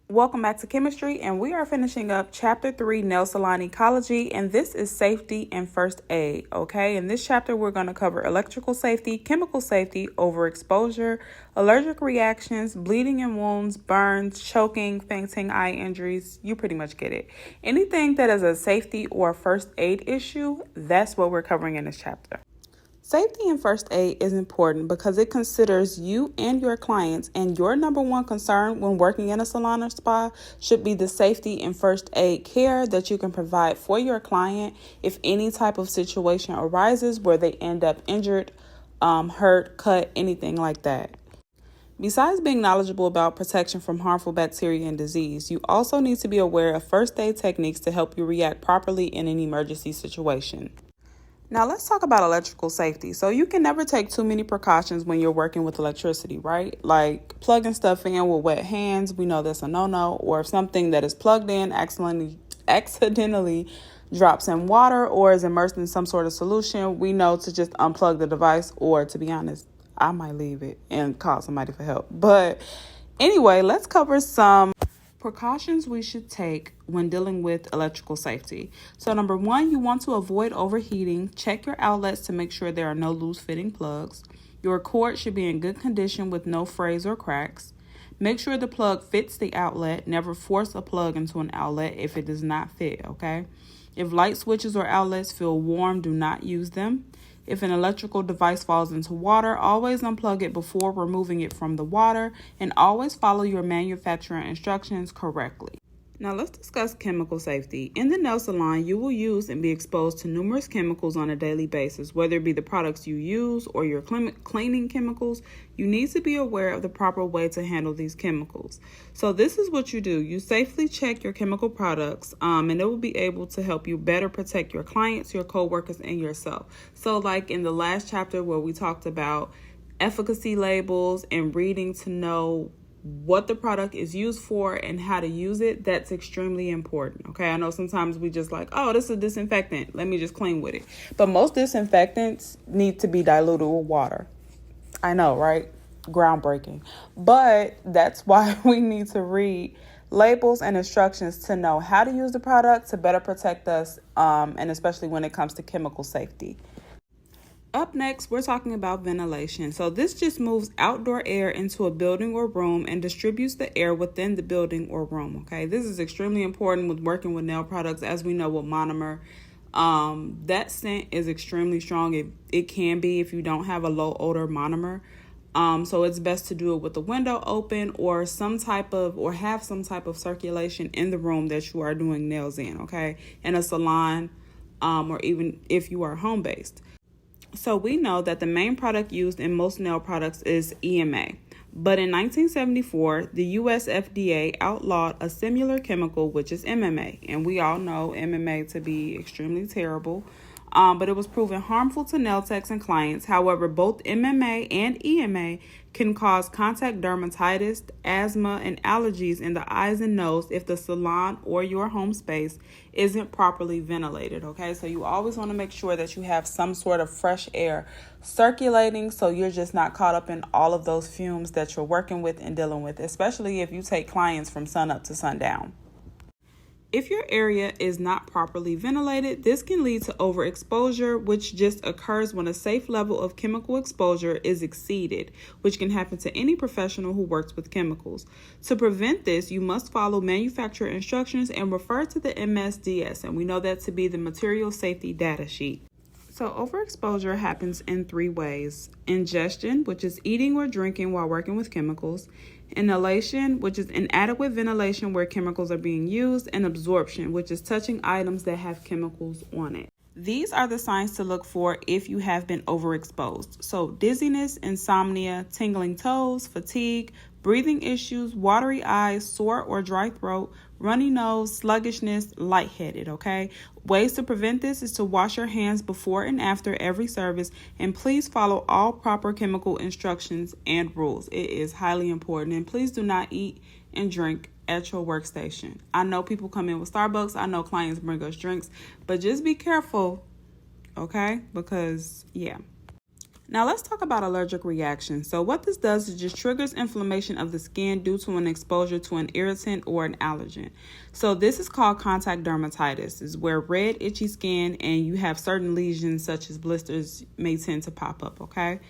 Welcome back to chemistry, and we are finishing up chapter 3, nail salon ecology, and this is safety and first aid. Okay, in this chapter we're going to cover electrical safety, chemical safety, overexposure, allergic reactions, bleeding and wounds, burns, choking, fainting, eye injuries. You pretty much get it. Anything that is a safety or first aid issue, that's what we're covering in this chapter. Safety in first aid is important because it considers you and your clients, and your number one concern when working in a salon or spa should be the safety and first aid care that you can provide for your client if any type of situation arises where they end up injured, hurt, cut, anything like that. Besides being knowledgeable about protection from harmful bacteria and disease, you also need to be aware of first aid techniques to help you react properly in an emergency situation. Now let's talk about electrical safety. So you can never take too many precautions when you're working with electricity, right? Like plugging stuff in with wet hands, we know that's a no-no. Or if something that is plugged in accidentally drops in water or is immersed in some sort of solution, we know to just unplug the device, or to be honest, I might leave it and call somebody for help. But anyway, let's cover some precautions we should take when dealing with electrical safety. So number 1, you want to avoid overheating. Check your outlets to make sure there are no loose fitting plugs. Your cord should be in good condition with no frays or cracks. Make sure the plug fits the outlet. Never force a plug into an outlet if it does not fit, okay? If light switches or outlets feel warm, do not use them. If an electrical device falls into water, always unplug it before removing it from the water, and always follow your manufacturer instructions correctly. Now let's discuss chemical safety. In the nail salon, you will use and be exposed to numerous chemicals on a daily basis. Whether it be the products you use or your cleaning chemicals, you need to be aware of the proper way to handle these chemicals. So this is what you do. You safely check your chemical products, and it will be able to help you better protect your clients, your coworkers, and yourself. So like in the last chapter where we talked about efficacy labels and reading to know what the product is used for and how to use it, that's extremely important. Okay, I know sometimes we just like, oh, this is a disinfectant, let me just clean with it. But most disinfectants need to be diluted with water. I know, right? Groundbreaking. But that's why we need to read labels and instructions to know how to use the product to better protect us, and especially when it comes to chemical safety. Up next, we're talking about ventilation. So this just moves outdoor air into a building or room and distributes the air within the building or room, okay? This is extremely important with working with nail products, as we know with monomer. That scent is extremely strong. It can be if you don't have a low odor monomer. So it's best to do it with the window open or have some type of circulation in the room that you are doing nails in, okay? In a salon, or even if you are home-based. So we know that the main product used in most nail products is EMA. But in 1974, the US FDA outlawed a similar chemical, which is MMA. And we all know MMA to be extremely terrible. But it was proven harmful to nail techs and clients. However, both MMA and EMA can cause contact dermatitis, asthma, and allergies in the eyes and nose if the salon or your home space isn't properly ventilated, okay? So you always want to make sure that you have some sort of fresh air circulating so you're just not caught up in all of those fumes that you're working with and dealing with, especially if you take clients from sun up to sundown. If your area is not properly ventilated, this can lead to overexposure, which just occurs when a safe level of chemical exposure is exceeded, which can happen to any professional who works with chemicals. To prevent this, you must follow manufacturer instructions and refer to the MSDS, and we know that to be the Material Safety Data Sheet. So overexposure happens in 3 ways. Ingestion, which is eating or drinking while working with chemicals. Inhalation, which is inadequate ventilation where chemicals are being used. And absorption, which is touching items that have chemicals on it. These are the signs to look for if you have been overexposed. So dizziness, insomnia, tingling toes, fatigue, breathing issues, watery eyes, sore or dry throat, runny nose, sluggishness, lightheaded, okay? Ways to prevent this is to wash your hands before and after every service, and please follow all proper chemical instructions and rules. It is highly important, and please do not eat and drink at your workstation. I know people come in with Starbucks. I know clients bring us drinks, but just be careful, okay? Because, yeah. Now let's talk about allergic reaction. So what this does is just triggers inflammation of the skin due to an exposure to an irritant or an allergen. So this is called contact dermatitis. It's where red, itchy skin and you have certain lesions such as blisters may tend to pop up, okay?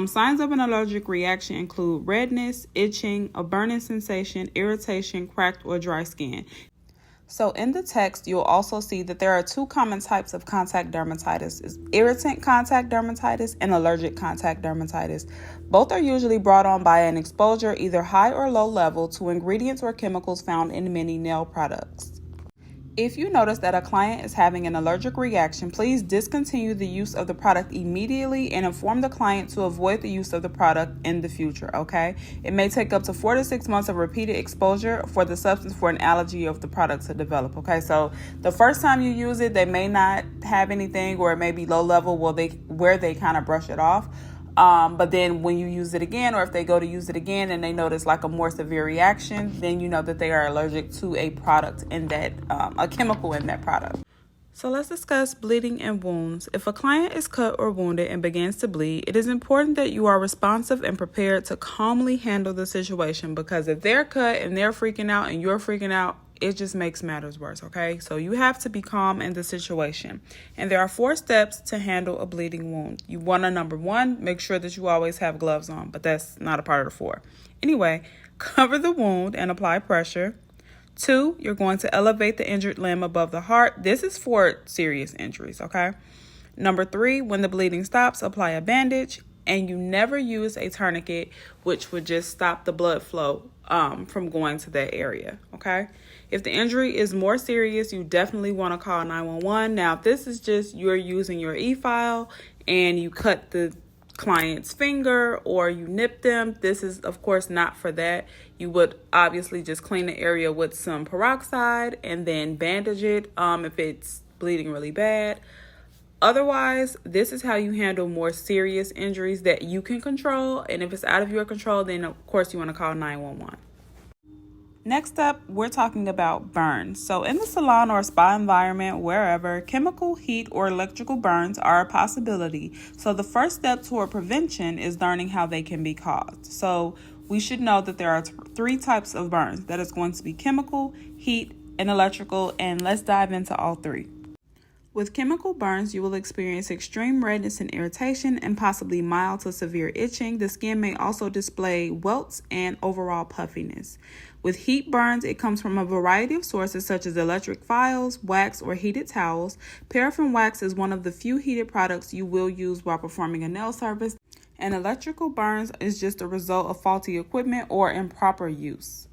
Signs of an allergic reaction include redness, itching, a burning sensation, irritation, cracked or dry skin. So in the text, you'll also see that there are two common types of contact dermatitis: is irritant contact dermatitis and allergic contact dermatitis. Both are usually brought on by an exposure, either high or low level, to ingredients or chemicals found in many nail products. If you notice that a client is having an allergic reaction, please discontinue the use of the product immediately and inform the client to avoid the use of the product in the future, okay? It may take up to 4 to 6 months of repeated exposure for the substance for an allergy of the product to develop, okay? So the first time you use it, they may not have anything, or it may be low level where they kind of brush it off. But then when you use it again, or if they go to use it again and they notice like a more severe reaction, then you know that they are allergic to a product in that, a chemical in that product. So let's discuss bleeding and wounds. If a client is cut or wounded and begins to bleed, it is important that you are responsive and prepared to calmly handle the situation, because if they're cut and they're freaking out and you're freaking out, it just makes matters worse, okay? So you have to be calm in the situation. And there are 4 steps to handle a bleeding wound. You want to, number 1, make sure that you always have gloves on, but that's not a part of the 4. Anyway, cover the wound and apply pressure. 2, you're going to elevate the injured limb above the heart. This is for serious injuries, okay? Number 3, when the bleeding stops, apply a bandage. And you never use a tourniquet, which would just stop the blood flow from going to that area, okay? If the injury is more serious, you definitely want to call 911. Now, if this is just you're using your e-file and you cut the client's finger or you nip them, this is, of course, not for that. You would obviously just clean the area with some peroxide and then bandage it if it's bleeding really bad. Otherwise, this is how you handle more serious injuries that you can control. And if it's out of your control, then of course you want to call 911. Next up, we're talking about burns. So in the salon or spa environment, wherever, chemical, heat, or electrical burns are a possibility. So the first step toward prevention is learning how they can be caused. So we should know that there are 3 types of burns. That is going to be chemical, heat, and electrical. And let's dive into all 3. With chemical burns, you will experience extreme redness and irritation and possibly mild to severe itching. The skin may also display welts and overall puffiness. With heat burns, it comes from a variety of sources such as electric files, wax, or heated towels. Paraffin wax is one of the few heated products you will use while performing a nail service. And electrical burns is just a result of faulty equipment or improper use.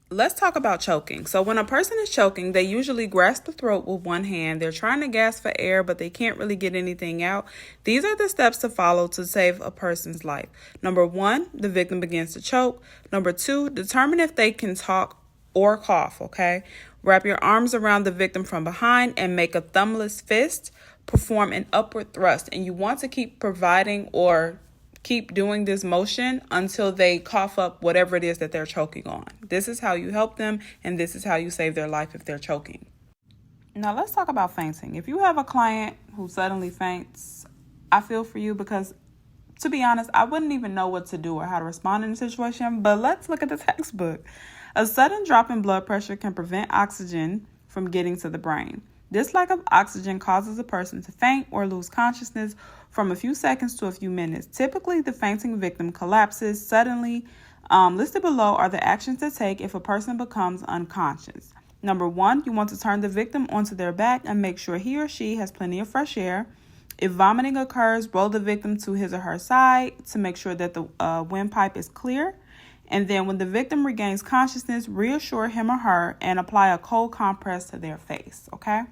Let's talk about choking. So when a person is choking, they usually grasp the throat with one hand. They're trying to gasp for air, but they can't really get anything out. These are the steps to follow to save a person's life. Number 1, the victim begins to choke. Number 2, determine if they can talk or cough, okay? Wrap your arms around the victim from behind and make a thumbless fist. Perform an upward thrust. And you want to keep providing or keep doing this motion until they cough up whatever it is that they're choking on. This is how you help them, and this is how you save their life if they're choking. Now let's talk about fainting. If you have a client who suddenly faints, I feel for you, because to be honest, I wouldn't even know what to do or how to respond in a situation, but let's look at the textbook. A sudden drop in blood pressure can prevent oxygen from getting to the brain. This lack of oxygen causes a person to faint or lose consciousness from a few seconds to a few minutes. Typically, the fainting victim collapses suddenly. Listed below are the actions to take if a person becomes unconscious. Number 1, you want to turn the victim onto their back and make sure he or she has plenty of fresh air. If vomiting occurs, roll the victim to his or her side to make sure that the windpipe is clear. And then when the victim regains consciousness, reassure him or her and apply a cold compress to their face, okay?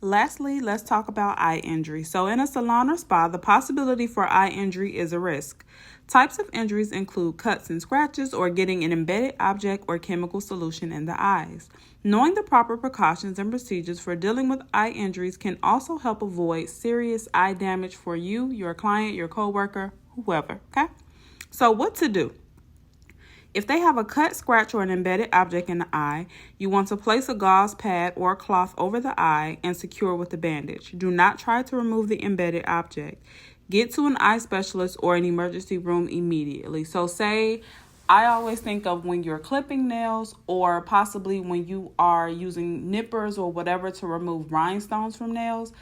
Lastly, let's talk about eye injury. So in a salon or spa, the possibility for eye injury is a risk. Types of injuries include cuts and scratches or getting an embedded object or chemical solution in the eyes. Knowing the proper precautions and procedures for dealing with eye injuries can also help avoid serious eye damage for you, your client, your coworker, whoever, okay? So what to do? If they have a cut, scratch, or an embedded object in the eye, you want to place a gauze pad or a cloth over the eye and secure with a bandage. Do not try to remove the embedded object. Get to an eye specialist or an emergency room immediately. So say, I always think of when you're clipping nails or possibly when you are using nippers or whatever to remove rhinestones from nails.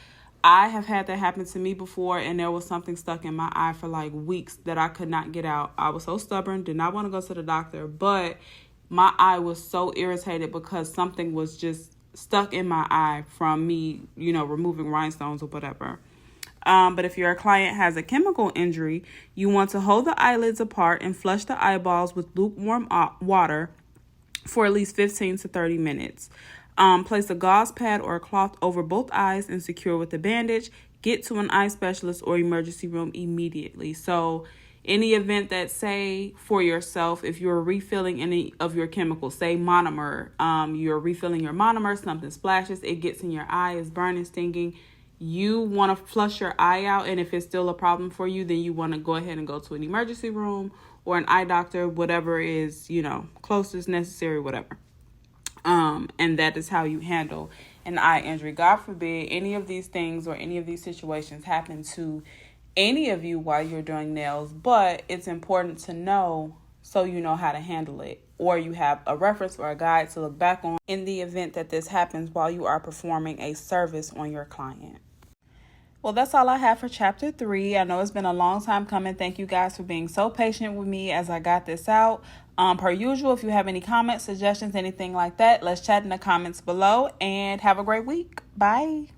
I have had that happen to me before, and there was something stuck in my eye for like weeks that I could not get out. I was so stubborn, did not want to go to the doctor, but my eye was so irritated because something was just stuck in my eye from me, removing rhinestones or whatever. But if your client has a chemical injury, you want to hold the eyelids apart and flush the eyeballs with lukewarm water for at least 15 to 30 minutes. Place a gauze pad or a cloth over both eyes and secure with a bandage. Get to an eye specialist or emergency room immediately. So any event that, say, for yourself, if you're refilling any of your chemicals, say monomer, you're refilling your monomer, something splashes, it gets in your eye, is burning, stinging, you want to flush your eye out, and if it's still a problem for you, then you want to go ahead and go to an emergency room or an eye doctor, whatever is, closest, necessary, whatever. And that is how you handle an eye injury. God forbid any of these things or any of these situations happen to any of you while you're doing nails, but it's important to know so you know how to handle it, or you have a reference or a guide to look back on in the event that this happens while you are performing a service on your client. Well, that's all I have for chapter 3. I know it's been a long time coming. Thank you guys for being so patient with me as I got this out. Per usual, if you have any comments, suggestions, anything like that, let's chat in the comments below, and have a great week. Bye.